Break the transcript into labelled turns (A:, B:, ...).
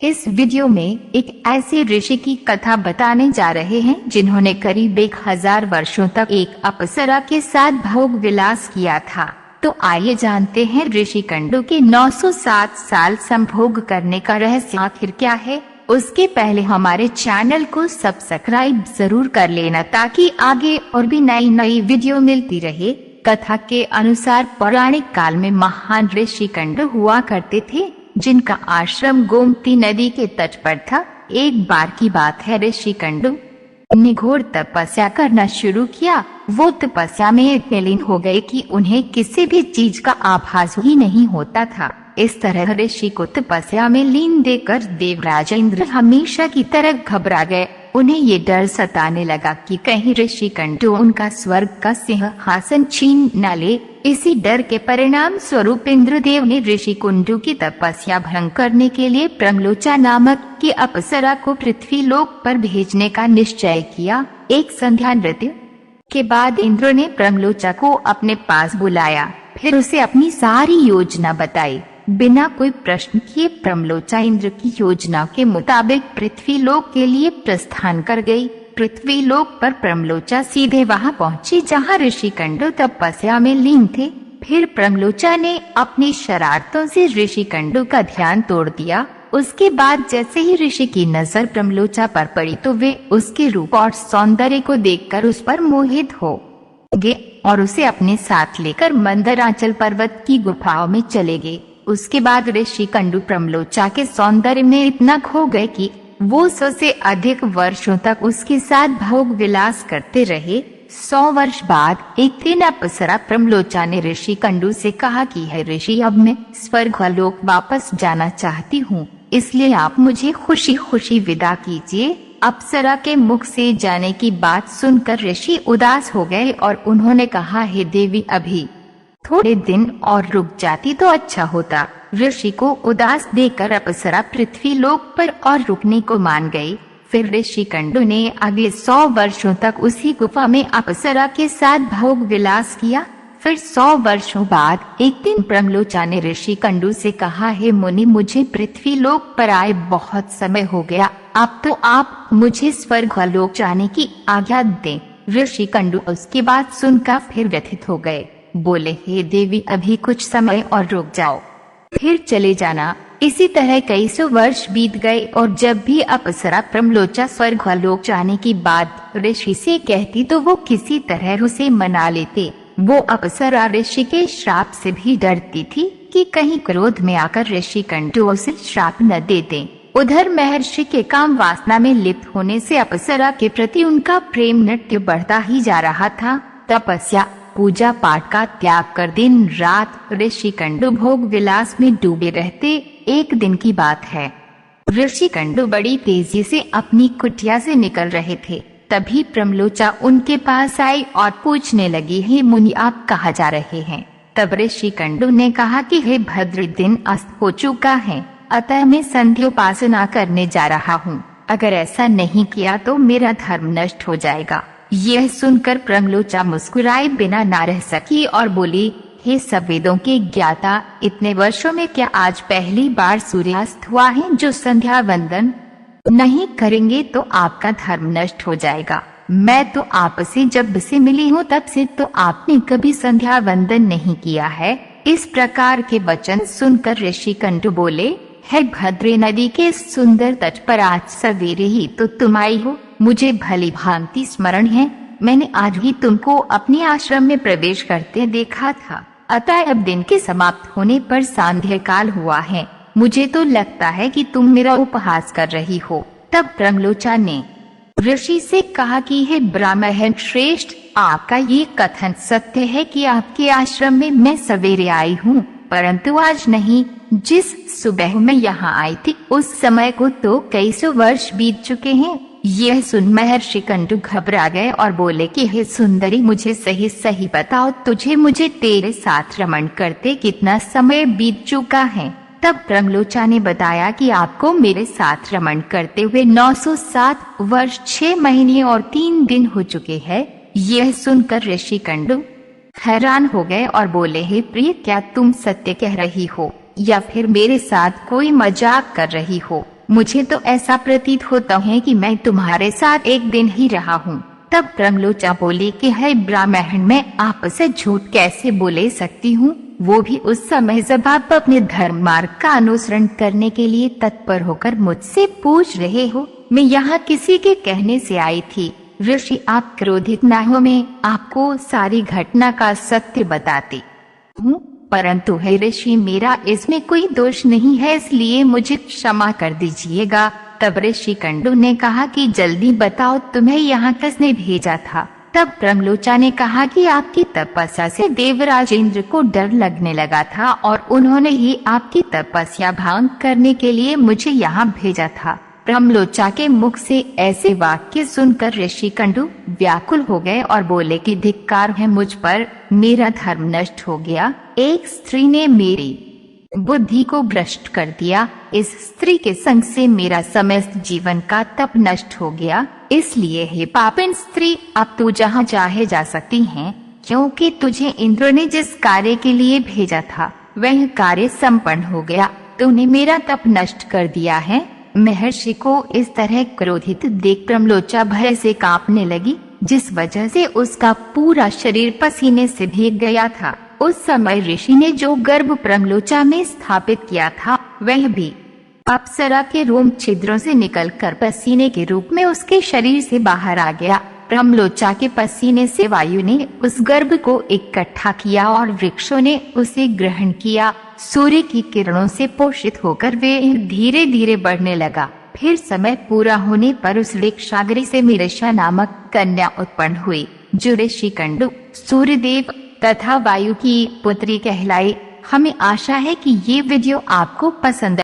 A: इस वीडियो में एक ऐसे ऋषि की कथा बताने जा रहे हैं जिन्होंने करीब 1000 वर्षों तक एक अप्सरा के साथ भोग विलास किया था। तो आइए जानते हैं ऋषि कंडू के 907 साल संभोग करने का रहस्य आखिर क्या है। उसके पहले हमारे चैनल को सब्सक्राइब जरूर कर लेना ताकि आगे और भी नई नई वीडियो मिलती रहे। कथा के अनुसार पौराणिक काल में महान ऋषि कंडू हुआ करते थे जिनका आश्रम गोमती नदी के तट पर था। एक बार की बात है, ऋषि कंडू ने घोर तपस्या करना शुरू किया। वो तपस्या में इतने लीन हो गए कि उन्हें किसी भी चीज का आभास ही नहीं होता था। इस तरह ऋषि को तपस्या में लीन देखकर देवराज इंद्र हमेशा की तरह घबरा गए। उन्हें ये डर सताने लगा कि कहीं ऋषि कंडू उनका स्वर्ग का सिंहासन छीन न ले। इसी डर के परिणाम स्वरूप इंद्रदेव ने ऋषि कुंडू की तपस्या भंग करने के लिए प्रमलोचा नामक की अप्सरा को पृथ्वी लोक पर भेजने का निश्चय किया। एक संध्या नृत्य के बाद इंद्र ने प्रमलोचा को अपने पास बुलाया, फिर उसे अपनी सारी योजना बताई। बिना कोई प्रश्न किए प्रमलोचा इंद्र की योजना के मुताबिक पृथ्वी लोक के लिए प्रस्थान कर गई। पृथ्वी लोक पर प्रमलोचा सीधे वहां पहुंची जहां ऋषि कंडू तपस्या में लीन थे। फिर प्रमलोचा ने अपनी शरारतों से ऋषि कंडू का ध्यान तोड़ दिया। उसके बाद जैसे ही ऋषि की नजर प्रमलोचा पर पड़ी तो वे उसके रूप और सौंदर्य को देखकर उस पर मोहित हो गए और उसे अपने साथ लेकर मंदराचल पर्वत की गुफाओं में चले गए। उसके बाद ऋषि कंडू प्रमलोचा के सौंदर्य में इतना खो गए कि वो 100 से अधिक वर्षों तक उसके साथ भोग विलास करते रहे। 100 वर्ष बाद एक दिन अप्सरा प्रमलोचा ने ऋषि कंडू से कहा कि है ऋषि, अब मैं स्वर्गलोक वापस जाना चाहती हूँ, इसलिए आप मुझे खुशी खुशी विदा कीजिए। अप्सरा के मुख से जाने की बात सुनकर ऋषि उदास हो गए और उन्होंने कहा, हे देवी, अभी थोड़े दिन और रुक जाती तो अच्छा होता। ऋषि को उदास देखकर अप्सरा पृथ्वी लोक पर और रुकने को मान गई। फिर ऋषि कंडू ने अगले 100 वर्षों तक उसी गुफा में अप्सरा के साथ भोग विलास किया। फिर 100 वर्षों बाद एक दिन प्रमलोचा ने ऋषि कंडू से कहा, हे मुनि, मुझे पृथ्वी लोक पर आए बहुत समय हो गया, अब तो आप मुझे स्वर्गलोक जाने की आज्ञा दें। ऋषि कंडू उसकी बात सुनकर फिर व्यथित हो गए। बोले, हे देवी, अभी कुछ समय और रुक जाओ, फिर चले जाना। इसी तरह कई सौ वर्ष बीत गए और जब भी अप्सरा प्रमलोचा स्वर्गलोक जाने की बात ऋषि से कहती तो वो किसी तरह उसे मना लेते। वो अप्सरा ऋषि के श्राप से भी डरती थी कि कहीं क्रोध में आकर ऋषि कंडू उसे श्राप न दे दें। उधर महर्षि के काम वासना में लिप्त होने से अप्सरा के प्रति उनका प्रेम नृत्य बढ़ता ही जा रहा था। तपस्या पूजा पाठ का त्याग कर दिन रात ऋषि कंडू भोग विलास में डूबे रहते। एक दिन की बात है, ऋषि कंडू बड़ी तेजी से अपनी कुटिया से निकल रहे थे। तभी प्रमलोचा उनके पास आई और पूछने लगी, हे मुनि, आप कहाँ जा रहे हैं? तब ऋषि कंडू ने कहा कि हे भद्र, दिन अस्त हो चुका है, अतः मैं संध्योपासना करने जा रहा हूँ। अगर ऐसा नहीं किया तो मेरा धर्म नष्ट हो जाएगा। यह सुनकर प्रमलोचा मुस्कुराए बिना ना रह सकी और बोली, हे सब वेदों के ज्ञाता, इतने वर्षों में क्या आज पहली बार सूर्यास्त हुआ है? जो संध्या वंदन नहीं करेंगे तो आपका धर्म नष्ट हो जाएगा। मैं तो आपसे जब से मिली हूँ तब से तो आपने कभी संध्या वंदन नहीं किया है। इस प्रकार के वचन सुनकर ऋषि कंडू बोले, हे भद्रे, नदी के सुंदर तट पर आज सवेरे ही तो तुम आई हो। मुझे भली भांति स्मरण है, मैंने आज ही तुमको अपने आश्रम में प्रवेश करते देखा था। अतः अब दिन के समाप्त होने पर सांध्य काल हुआ है। मुझे तो लगता है कि तुम मेरा उपहास कर रही हो। तब प्रमलोचा ने ऋषि से कहा कि हे ब्राह्मण श्रेष्ठ, आपका ये कथन सत्य है कि आपके आश्रम में मैं सवेरे आई हूँ, परंतु आज नहीं। जिस सुबह मैं यहाँ आई थी उस समय को तो कई सौ वर्ष बीत चुके हैं। यह सुन महर्षि कंडू घबरा गए और बोले कि हे सुंदरी, मुझे सही सही बताओ, तुझे मुझे तेरे साथ रमण करते कितना समय बीत चुका है? तब प्रमलोचा ने बताया कि आपको मेरे साथ रमण करते हुए 907 वर्ष 6 महीने और 3 दिन हो चुके हैं। यह सुनकर ऋषि कंडू हैरान हो गए और बोले, हे प्रिय, क्या तुम सत्य कह रही हो या फिर मेरे साथ कोई मजाक कर रही हो? मुझे तो ऐसा प्रतीत होता है कि मैं तुम्हारे साथ एक दिन ही रहा हूँ। तब प्रमलोचा बोली कि है ब्राह्मण, मैं आपसे झूठ कैसे बोले सकती हूँ, वो भी उस समय जब आप अपने धर्म मार्ग का अनुसरण करने के लिए तत्पर होकर मुझसे पूछ रहे हो। मैं यहाँ किसी के कहने से आई थी। ऋषि, आप क्रोधित न हो, मैं आपको सारी घटना का सत्य बताती हूँ। परंतु हे ऋषि, मेरा इसमें कोई दोष नहीं है, इसलिए मुझे क्षमा कर दीजिएगा। तब ऋषि कंडू ने कहा कि जल्दी बताओ, तुम्हें यहाँ किसने भेजा था। तब प्रमलोचा ने कहा कि आपकी तपस्या से देवराज इंद्र को डर लगने लगा था और उन्होंने ही आपकी तपस्या भंग करने के लिए मुझे यहाँ भेजा था। प्रमलोचा के मुख से ऐसे वाक्य सुनकर ऋषि कंडू व्याकुल हो गए और बोले कि धिक्कार है मुझ पर, मेरा धर्म नष्ट हो गया। एक स्त्री ने मेरी बुद्धि को भ्रष्ट कर दिया। इस स्त्री के संग से मेरा समस्त जीवन का तप नष्ट हो गया। इसलिए हे पापिन स्त्री, अब तू जहाँ चाहे जा सकती है, क्योंकि तुझे इंद्र ने जिस कार्य के लिए भेजा था वह कार्य संपन्न हो गया। तूने मेरा तप नष्ट कर दिया है। महर्षि को इस तरह क्रोधित देख प्रमलोचा भय से कांपने लगी, जिस वजह से उसका पूरा शरीर पसीने से भीग गया था। उस समय ऋषि ने जो गर्भ प्रमलोचा में स्थापित किया था वह भी अप्सरा के रोम छिद्रों से निकलकर पसीने के रूप में उसके शरीर से बाहर आ गया। प्रमलोचा के पसीने से वायु ने उस गर्भ को इकट्ठा किया और वृक्षों ने उसे ग्रहण किया। सूर्य की किरणों से पोषित होकर वे धीरे धीरे बढ़ने लगा। फिर समय पूरा होने पर उस वृक्षाग्रि से मीरषा नामक कन्या उत्पन्न हुई, जो ऋषि कंडू, सूर्यदेव तथा वायु की पुत्री कहलाई। हमें आशा है कि ये वीडियो आपको पसंद